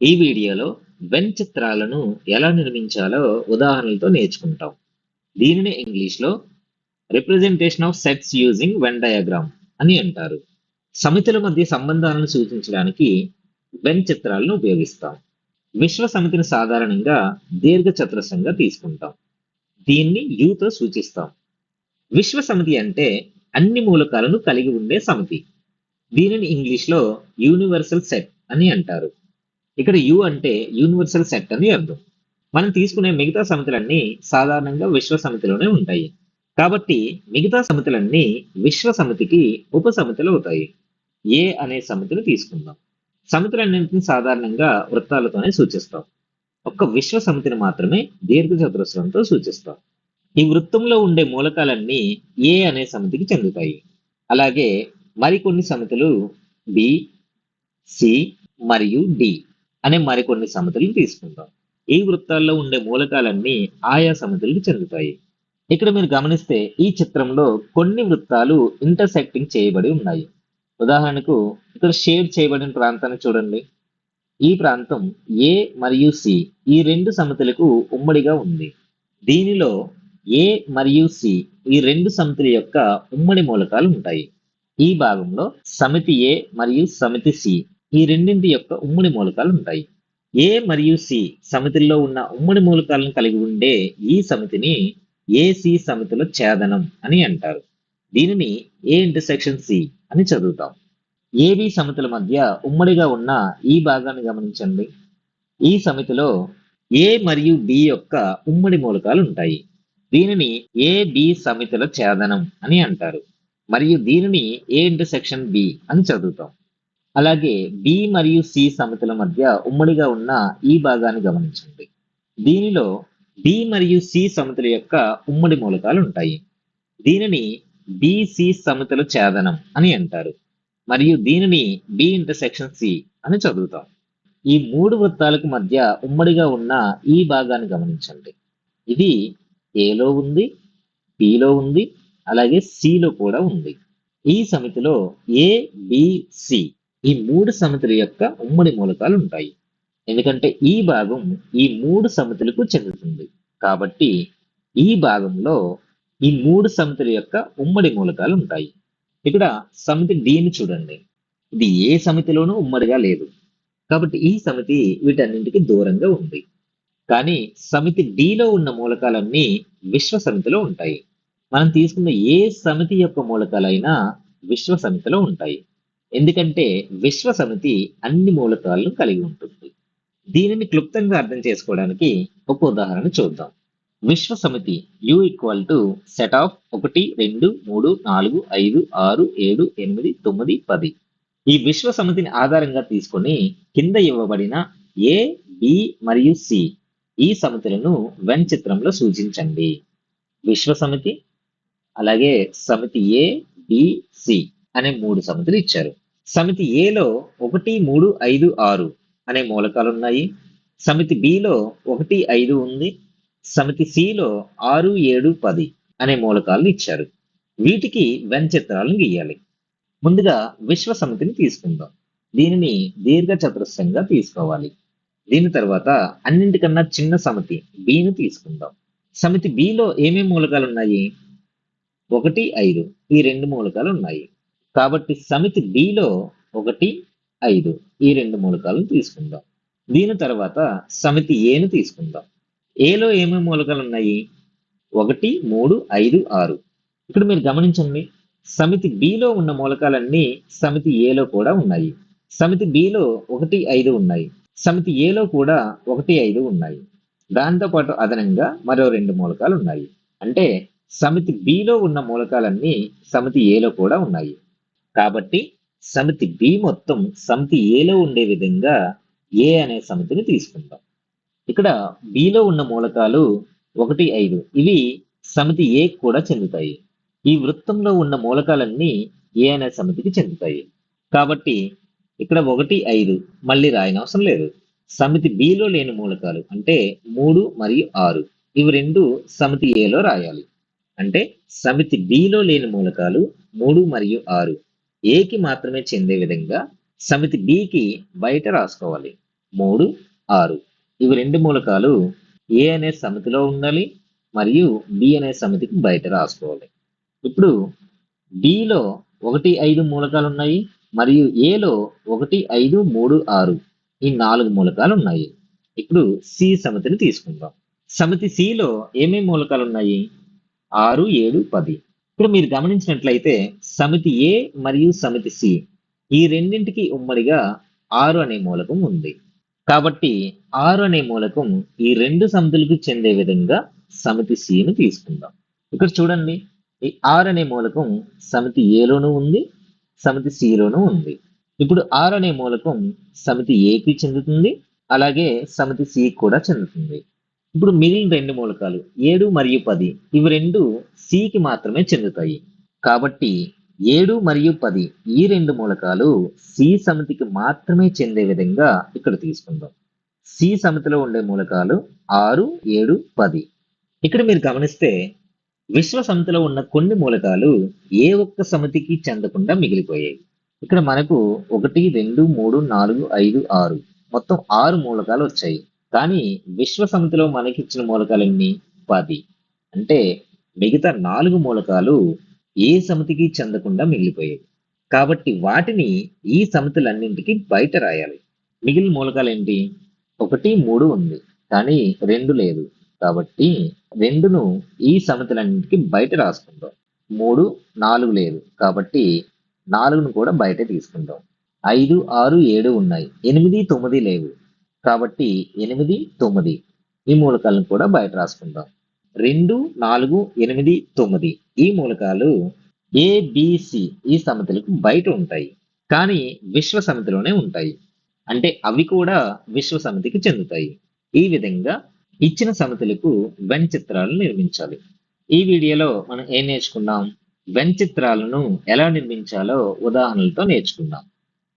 ఈ వీడియోలో వెన్ చిత్రాలను ఎలా నిర్మించాలో ఉదాహరణలతో నేర్చుకుంటాం. దీనిని ఇంగ్లీష్లో representation of sets using Venn diagram అని అంటారు. సమితుల మధ్య సంబంధాలను సూచించడానికి వెన్ చిత్రాలను ఉపయోగిస్తాం. విశ్వ సమితిని సాధారణంగా దీర్ఘ చతురస్రంగా తీసుకుంటాం. దీన్ని యూతో సూచిస్తాం. విశ్వ సమితి అంటే అన్ని మూలకాలను కలిగి ఉండే సమితి. దీనిని ఇంగ్లీష్లో యూనివర్సల్ సెట్ అని అంటారు. ఇక్కడ యు అంటే యూనివర్సల్ సెట్ అని అర్థం. మనం తీసుకునే మిగతా సమితులన్నీ సాధారణంగా విశ్వ సమితిలోనే ఉంటాయి. కాబట్టి మిగతా సమితులన్నీ విశ్వ సమితికి ఉపసమితులు అవుతాయి. ఏ అనే సమితిని తీసుకుందాం. సమితులన్నింటినీ సాధారణంగా వృత్తాలతోనే సూచిస్తాం. ఒక్క విశ్వ సమితిని మాత్రమే దీర్ఘ చతురస్రంతో సూచిస్తాం. ఈ వృత్తంలో ఉండే మూలకాలన్నీ ఏ అనే సమితికి చెందుతాయి. అలాగే మరికొన్ని సమితులు బి, సి మరియు డి అనే మరికొన్ని సమితులను తీసుకుందాం. ఈ వృత్తాల్లో ఉండే మూలకాలన్నీ ఆయా సమితులకు చెందుతాయి. ఇక్కడ మీరు గమనిస్తే ఈ చిత్రంలో కొన్ని వృత్తాలు ఇంటర్సెక్టింగ్ చేయబడి ఉన్నాయి. ఉదాహరణకు ఇక్కడ షేడ్ చేయబడిన ప్రాంతాన్ని చూడండి. ఈ ప్రాంతం ఏ మరియు సి ఈ రెండు సమితులకు ఉమ్మడిగా ఉంది. దీనిలో ఏ మరియు సి ఈ రెండు సమితుల యొక్క ఉమ్మడి మూలకాలు ఉంటాయి. ఈ భాగంలో సమితి ఏ మరియు సమితి సి ఈ రెండింటి యొక్క ఉమ్మడి మూలకాలు ఉంటాయి. ఏ మరియు సి సమితుల్లో ఉన్న ఉమ్మడి మూలకాలను కలిగి ఉండే ఈ సమితిని ఏసి సమితుల ఛేదనం అని అంటారు. దీనిని ఏ ఇంటర్సెక్షన్ సి అని చదువుతాం. ఏబి సమితుల మధ్య ఉమ్మడిగా ఉన్న ఈ భాగాన్ని గమనించండి. ఈ సమితిలో ఏ మరియు బి యొక్క ఉమ్మడి మూలకాలు ఉంటాయి. దీనిని ఏబి సమితుల ఛేదనం అని అంటారు. మరియు దీనిని ఏ ఇంటర్సెక్షన్ బి అని చదువుతాం. అలాగే బి మరియు సి సమితుల మధ్య ఉమ్మడిగా ఉన్న ఈ భాగాన్ని గమనించండి. దీనిలో బి మరియు సి సమితుల యొక్క ఉమ్మడి మూలకాలు ఉంటాయి. దీనిని బిసి సమితుల ఛేదనం అని అంటారు. మరియు దీనిని బి ఇంటర్సెక్షన్ సి అని చదువుతాం. ఈ మూడు వృత్తాలకు మధ్య ఉమ్మడిగా ఉన్న ఈ భాగాన్ని గమనించండి. ఇది ఏలో ఉంది, బిలో ఉంది, అలాగే సిలో కూడా ఉంది. ఈ సమితిలో ఏ, బి, సి ఈ మూడు సమితుల యొక్క ఉమ్మడి మూలకాలు ఉంటాయి. ఎందుకంటే ఈ భాగం ఈ మూడు సమితులకు చెందుతుంది. కాబట్టి ఈ భాగంలో ఈ మూడు సమితుల యొక్క ఉమ్మడి మూలకాలు ఉంటాయి. ఇక్కడ సమితి డిని చూడండి. ఇది ఏ సమితిలోనూ ఉమ్మడిగా లేదు. కాబట్టి ఈ సమితి వీటన్నింటికి దూరంగా ఉంది. కానీ సమితి డిలో ఉన్న మూలకాలన్నీ విశ్వ సమితిలో ఉంటాయి. మనం తీసుకున్న ఏ సమితి యొక్క మూలకాలైనా విశ్వ సమితిలో ఉంటాయి. ఎందుకంటే విశ్వ సమితి అన్ని మూలకాలను కలిగి ఉంటుంది. దీనిని క్లుప్తంగా అర్థం చేసుకోవడానికి ఒక ఉదాహరణ చూద్దాం. విశ్వ సమితి U సెట్ ఆఫ్ 1, 2, 3, 4, 5, 6, 7, 8, 9, 10. ఈ విశ్వ సమితిని ఆధారంగా తీసుకొని కింద ఇవ్వబడిన ఏ, బి మరియు సి ఈ సమితులను వెన్ చిత్రంలో సూచించండి. విశ్వ సమితి, అలాగే సమితి ఏ, బి, సి అనే మూడు సమితులు ఇచ్చారు. సమితి ఏలో 1, 3, 5, 6 అనే మూలకాలు ఉన్నాయి. సమితి బిలో 1, 5 ఉంది. సమితి సిలో 6, 7, 10 అనే మూలకాలను ఇచ్చారు. వీటికి వెన్ చిత్రాలను గీయాలి. ముందుగా విశ్వ సమితిని తీసుకుందాం. దీనిని దీర్ఘ చతురస్రంగా తీసుకోవాలి. దీని తర్వాత అన్నింటికన్నా చిన్న సమితి బిను తీసుకుందాం. సమితి బిలో ఏమేమి మూలకాలు ఉన్నాయి? 1, 5 ఈ రెండు మూలకాలు ఉన్నాయి. కాబట్టి సమితి బిలో 1, 5 ఈ రెండు మూలకాలను తీసుకుందాం. దీని తర్వాత సమితి ఏను తీసుకుందాం. ఏలో ఏమేమి మూలకాలు ఉన్నాయి? 1, 3, 5, 6. ఇక్కడ మీరు గమనించండి. సమితి బిలో ఉన్న మూలకాలన్నీ సమితి ఏలో కూడా ఉన్నాయి. సమితి బిలో 1, 5 ఉన్నాయి. సమితి ఏలో కూడా 1, 5 ఉన్నాయి. దాంతో పాటు అదనంగా మరో రెండు మూలకాలు ఉన్నాయి. అంటే సమితి బిలో ఉన్న మూలకాలన్నీ సమితి ఏలో కూడా ఉన్నాయి. కాబట్టి సమితి బి మొత్తం సమితి ఏలో ఉండే విధంగా ఏ అనే సమితిని తీసుకుందాం. ఇక్కడ బిలో ఉన్న మూలకాలు 1, 5 ఇవి సమితి ఏ కూడా చెందుతాయి. ఈ వృత్తంలో ఉన్న మూలకాలన్నీ ఏ అనే సమితికి చెందుతాయి. కాబట్టి ఇక్కడ 1, 5 మళ్ళీ రాయనవసరం లేదు. సమితి బిలో లేని మూలకాలు అంటే 3 మరియు 6 ఇవి రెండు సమితి ఏలో రాయాలి. అంటే సమితి బిలో లేని మూలకాలు 3 మరియు 6 ఏకి మాత్రమే చెందే విధంగా సమితి బికి బయట రాసుకోవాలి. 3, 6. ఇవి రెండు మూలకాలు ఏ అనే సమితిలో ఉండాలి మరియు బి అనే సమితికి బయట రాసుకోవాలి. ఇప్పుడు బిలో 1, 5 మూలకాలు ఉన్నాయి మరియు ఏలో 1, 5, 3, 6 ఈ 4 మూలకాలు ఉన్నాయి. ఇప్పుడు సి సమితిని తీసుకుందాం. సమితి సిలో ఏమేమి మూలకాలు ఉన్నాయి? 6, 7, 10. ఇప్పుడు మీరు గమనించినట్లయితే సమితి ఏ మరియు సమితి సి ఈ రెండింటికి ఉమ్మడిగా 6 అనే మూలకం ఉంది. కాబట్టి 6 అనే మూలకం ఈ రెండు సమితులకు చెందే విధంగా సమితి సిను తీసుకుందాం. ఇక్కడ చూడండి, ఈ 6 అనే మూలకం సమితి ఏలోనూ ఉంది, సమితి సిలోనూ ఉంది. ఇప్పుడు 6 అనే మూలకం సమితి ఏకి చెందుతుంది, అలాగే సమితి సి కూడా చెందుతుంది. ఇప్పుడు మిగిలిన రెండు మూలకాలు 7 మరియు 10 ఇవి రెండు సికి మాత్రమే చెందుతాయి. కాబట్టి 7 మరియు 10 ఈ రెండు మూలకాలు సి సమితికి మాత్రమే చెందే విధంగా ఇక్కడ తీసుకుందాం. సి సమితిలో ఉండే మూలకాలు 6, 7, 10. ఇక్కడ మీరు గమనిస్తే విశ్వ సమితిలో ఉన్న కొన్ని మూలకాలు ఏ ఒక్క సమితికి చెందకుండా మిగిలిపోయాయి. ఇక్కడ మనకు 1, 2, 3, 4, 5, 6 మొత్తం 6 మూలకాలు వచ్చాయి. కానీ విశ్వ సమితిలో మనకిచ్చిన మూలకాలన్నీ 10. అంటే మిగతా 4 మూలకాలు ఏ సమితికి చెందకుండా మిగిలిపోయాయి. కాబట్టి వాటిని ఈ సమితులన్నింటికి బయట రాయాలి. మిగిలిన మూలకాలు ఏంటి? 1, 3 ఉంది, కానీ 2 లేదు. కాబట్టి 2ను ఈ సమితులన్నింటికి బయట రాసుకుందాం. 3, 4 లేదు, కాబట్టి 4ను కూడా బయట తీసుకుందాం. 5, 6, 7 ఉన్నాయి, 8, 9 లేవు, కాబట్టి 8, 9 ఈ మూలకాలను కూడా బయట రాసుకుందాం. 2, 4, 8, 9 ఈ మూలకాలు ఏబిసి ఈ సమితులకు బయట ఉంటాయి, కానీ విశ్వ సమితిలోనే ఉంటాయి. అంటే అవి కూడా విశ్వ సమితికి చెందుతాయి. ఈ విధంగా ఇచ్చిన సమితులకు వెన్ చిత్రాలను నిర్మించాలి. ఈ వీడియోలో మనం ఏం నేర్చుకున్నాం? వెన్ చిత్రాలను ఎలా నిర్మించాలో ఉదాహరణలతో నేర్చుకున్నాం.